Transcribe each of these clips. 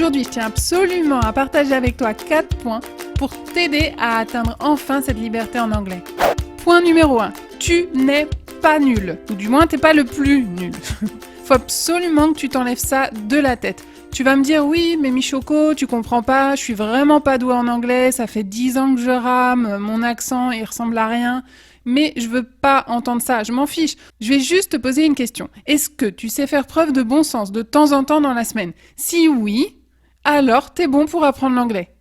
Aujourd'hui, je tiens absolument à partager avec toi 4 points pour t'aider à atteindre enfin cette liberté en anglais. Point numéro 1, tu n'es pas nul, ou du moins t'es pas le plus nul. Faut absolument que tu t'enlèves ça de la tête. Tu vas me dire oui, mais Michoko, tu comprends pas, je suis vraiment pas douée en anglais, ça fait 10 ans que je rame, mon accent il ressemble à rien. Mais je veux pas entendre ça, je m'en fiche. Je vais juste te poser une question. Est-ce que tu sais faire preuve de bon sens de temps en temps dans la semaine? Si oui, alors t'es bon pour apprendre l'anglais.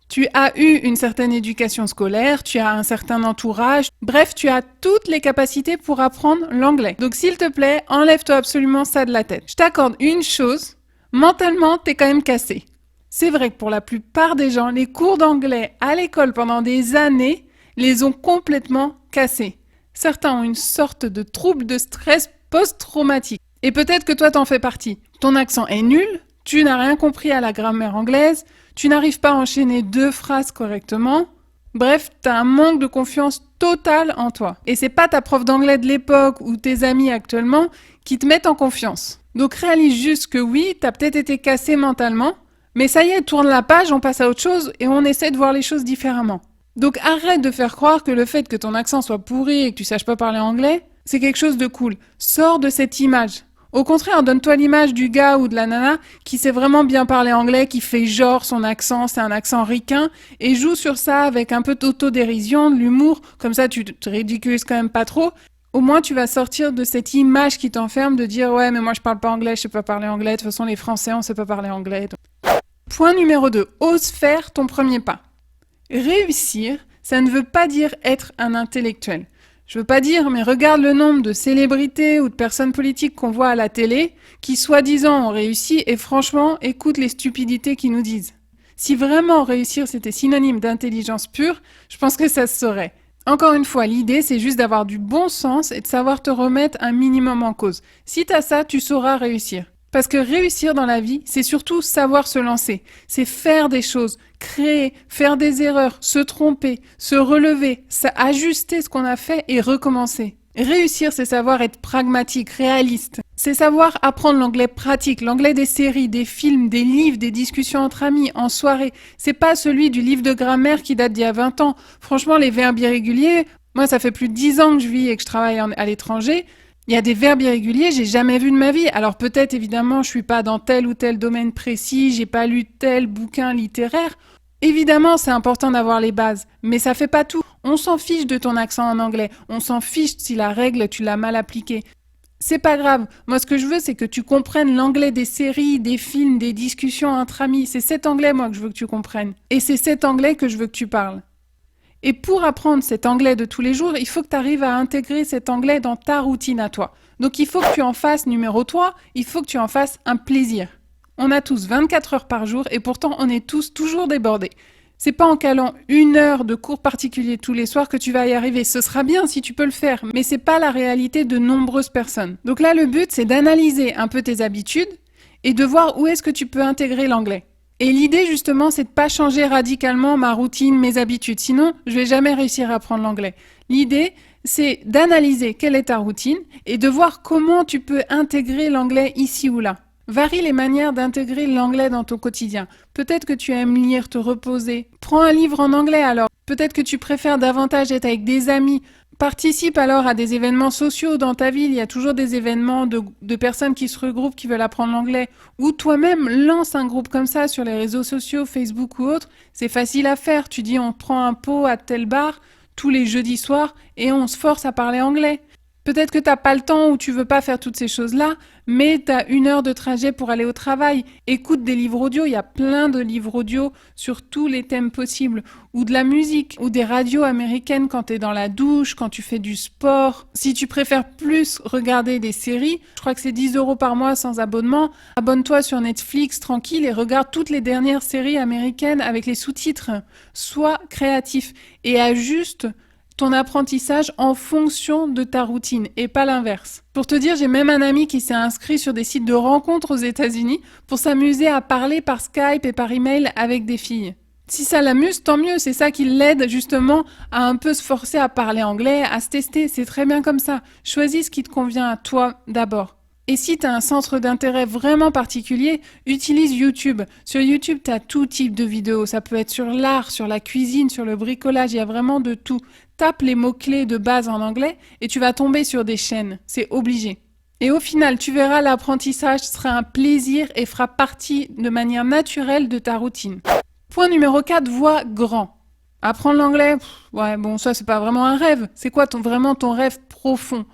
Tu as eu une certaine éducation scolaire, tu as un certain entourage, bref, tu as toutes les capacités pour apprendre l'anglais. Donc s'il te plaît, enlève-toi absolument ça de la tête. Je t'accorde une chose, mentalement, t'es quand même cassé. C'est vrai que pour la plupart des gens, les cours d'anglais à l'école pendant des années les ont complètement cassés. Certains ont une sorte de trouble de stress post-traumatique. Et peut-être que toi t'en fais partie. Ton accent est nul, tu n'as rien compris à la grammaire anglaise, tu n'arrives pas à enchaîner 2 phrases correctement. Bref, t'as un manque de confiance totale en toi. Et c'est pas ta prof d'anglais de l'époque ou tes amis actuellement qui te mettent en confiance. Donc réalise juste que oui, t'as peut-être été cassé mentalement, mais ça y est, tourne la page, on passe à autre chose et on essaie de voir les choses différemment. Donc arrête de faire croire que le fait que ton accent soit pourri et que tu saches pas parler anglais, c'est quelque chose de cool. Sors de cette image. Au contraire, donne-toi l'image du gars ou de la nana qui sait vraiment bien parler anglais, qui fait genre son accent, c'est un accent ricain, et joue sur ça avec un peu d'autodérision, de l'humour, comme ça tu te ridiculises quand même pas trop. Au moins tu vas sortir de cette image qui t'enferme de dire « Ouais, mais moi je parle pas anglais, je sais pas parler anglais, de toute façon les Français on sait pas parler anglais. » Point numéro 2, ose faire ton premier pas. Réussir, ça ne veut pas dire être un intellectuel. Je veux pas dire, mais regarde le nombre de célébrités ou de personnes politiques qu'on voit à la télé qui, soi-disant, ont réussi et franchement, écoute les stupidités qu'ils nous disent. Si vraiment réussir c'était synonyme d'intelligence pure, je pense que ça se saurait. Encore une fois, l'idée c'est juste d'avoir du bon sens et de savoir te remettre un minimum en cause. Si t'as ça, tu sauras réussir. Parce que réussir dans la vie, c'est surtout savoir se lancer. C'est faire des choses, créer, faire des erreurs, se tromper, se relever, ajuster ce qu'on a fait et recommencer. Réussir, c'est savoir être pragmatique, réaliste. C'est savoir apprendre l'anglais pratique, l'anglais des séries, des films, des livres, des discussions entre amis, en soirée. C'est pas celui du livre de grammaire qui date d'il y a 20 ans. Franchement, les verbes irréguliers, moi ça fait plus de 10 ans que je vis et que je travaille à l'étranger. Il y a des verbes irréguliers, j'ai jamais vu de ma vie. Alors peut-être évidemment, je suis pas dans tel ou tel domaine précis, j'ai pas lu tel bouquin littéraire. Évidemment, c'est important d'avoir les bases, mais ça fait pas tout. On s'en fiche de ton accent en anglais, on s'en fiche si la règle tu l'as mal appliquée. C'est pas grave. Moi, ce que je veux, c'est que tu comprennes l'anglais des séries, des films, des discussions entre amis. C'est cet anglais, moi, que je veux que tu comprennes. Et c'est cet anglais que je veux que tu parles. Et pour apprendre cet anglais de tous les jours, il faut que tu arrives à intégrer cet anglais dans ta routine à toi. Donc il faut que tu en fasses, numéro 3, il faut que tu en fasses un plaisir. On a tous 24 heures par jour et pourtant on est tous toujours débordés. C'est pas en calant 1 heure de cours particulier tous les soirs que tu vas y arriver. Ce sera bien si tu peux le faire, mais c'est pas la réalité de nombreuses personnes. Donc là, le but, c'est d'analyser un peu tes habitudes et de voir où est-ce que tu peux intégrer l'anglais. Et l'idée, justement, c'est de pas changer radicalement ma routine, mes habitudes. Sinon, je vais jamais réussir à apprendre l'anglais. L'idée, c'est d'analyser quelle est ta routine et de voir comment tu peux intégrer l'anglais ici ou là. Varie les manières d'intégrer l'anglais dans ton quotidien. Peut-être que tu aimes lire, te reposer. Prends un livre en anglais alors. Peut-être que tu préfères davantage être avec des amis. Participe alors à des événements sociaux dans ta ville. Il y a toujours des événements de personnes qui se regroupent, qui veulent apprendre l'anglais. Ou toi-même, lance un groupe comme ça sur les réseaux sociaux, Facebook ou autre. C'est facile à faire. Tu dis on prend un pot à tel bar tous les jeudis soirs et on se force à parler anglais. Peut-être que t'as pas le temps ou tu veux pas faire toutes ces choses-là, mais t'as 1 heure de trajet pour aller au travail. Écoute des livres audio, il y a plein de livres audio sur tous les thèmes possibles. Ou de la musique, ou des radios américaines quand t'es dans la douche, quand tu fais du sport. Si tu préfères plus regarder des séries, je crois que c'est 10 € par mois sans abonnement. Abonne-toi sur Netflix tranquille et regarde toutes les dernières séries américaines avec les sous-titres. Sois créatif et ajuste ton apprentissage en fonction de ta routine et pas l'inverse. Pour te dire, j'ai même un ami qui s'est inscrit sur des sites de rencontres aux États-Unis pour s'amuser à parler par Skype et par email avec des filles. Si ça l'amuse, tant mieux, c'est ça qui l'aide justement à un peu se forcer à parler anglais, à se tester, c'est très bien comme ça. Choisis ce qui te convient à toi d'abord. Et si tu as un centre d'intérêt vraiment particulier, utilise YouTube. Sur YouTube, tu as tout type de vidéos. Ça peut être sur l'art, sur la cuisine, sur le bricolage, il y a vraiment de tout. Tape les mots-clés de base en anglais et tu vas tomber sur des chaînes. C'est obligé. Et au final, tu verras, l'apprentissage sera un plaisir et fera partie de manière naturelle de ta routine. Point numéro 4, vois grand. Apprendre l'anglais, ouais, bon, ça c'est pas vraiment un rêve. C'est quoi vraiment ton rêve profond?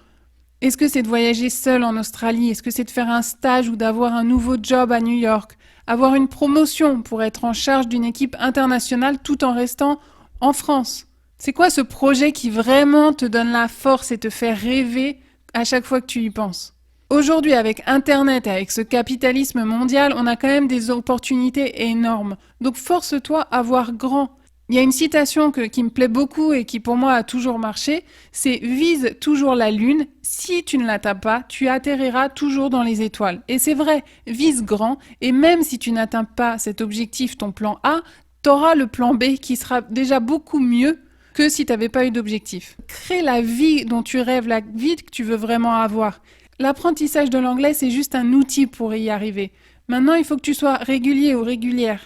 Est-ce que c'est de voyager seul en Australie? Est-ce que c'est de faire un stage ou d'avoir un nouveau job à New York? Avoir une promotion pour être en charge d'une équipe internationale tout en restant en France? C'est quoi ce projet qui vraiment te donne la force et te fait rêver à chaque fois que tu y penses? Aujourd'hui, avec Internet et avec ce capitalisme mondial, on a quand même des opportunités énormes. Donc force-toi à voir grand. Il y a une citation qui me plaît beaucoup et qui pour moi a toujours marché, c'est « Vise toujours la lune, si tu ne l'atteins pas, tu atterriras toujours dans les étoiles ». Et c'est vrai, vise grand, et même si tu n'atteins pas cet objectif, ton plan A, t'auras le plan B qui sera déjà beaucoup mieux que si tu n'avais pas eu d'objectif. Crée la vie dont tu rêves, la vie que tu veux vraiment avoir. L'apprentissage de l'anglais, c'est juste un outil pour y arriver. Maintenant, il faut que tu sois régulier ou régulière.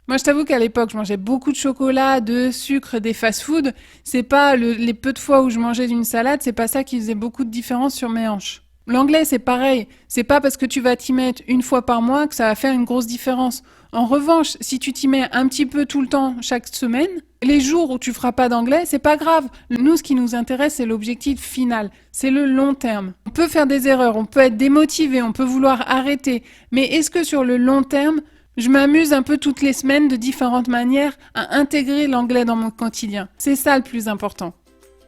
Moi, je t'avoue qu'à l'époque, je mangeais beaucoup de chocolat, de sucre, des fast-food. C'est pas les peu de fois où je mangeais une salade, c'est pas ça qui faisait beaucoup de différence sur mes hanches. L'anglais, c'est pareil. C'est pas parce que tu vas t'y mettre une fois par mois que ça va faire une grosse différence. En revanche, si tu t'y mets un petit peu tout le temps, chaque semaine, les jours où tu feras pas d'anglais, c'est pas grave. Nous, ce qui nous intéresse, c'est l'objectif final. C'est le long terme. On peut faire des erreurs, on peut être démotivé, on peut vouloir arrêter. Mais est-ce que sur le long terme, je m'amuse un peu toutes les semaines de différentes manières à intégrer l'anglais dans mon quotidien? C'est ça le plus important.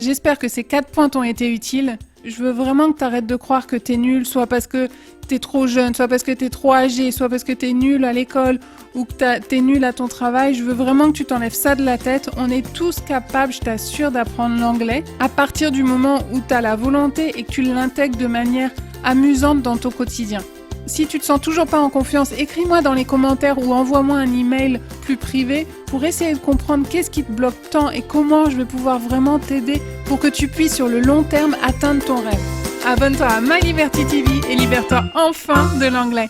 J'espère que ces 4 points t'ont été utiles. Je veux vraiment que tu arrêtes de croire que t'es nul, soit parce que t'es trop jeune, soit parce que t'es trop âgé, soit parce que t'es nul à l'école ou que t'es nul à ton travail. Je veux vraiment que tu t'enlèves ça de la tête. On est tous capables, je t'assure, d'apprendre l'anglais à partir du moment où t'as la volonté et que tu l'intègres de manière amusante dans ton quotidien. Si tu te sens toujours pas en confiance, écris-moi dans les commentaires ou envoie-moi un email plus privé pour essayer de comprendre qu'est-ce qui te bloque tant et comment je vais pouvoir vraiment t'aider pour que tu puisses sur le long terme atteindre ton rêve. Abonne-toi à My Liberty TV et libère-toi enfin de l'anglais.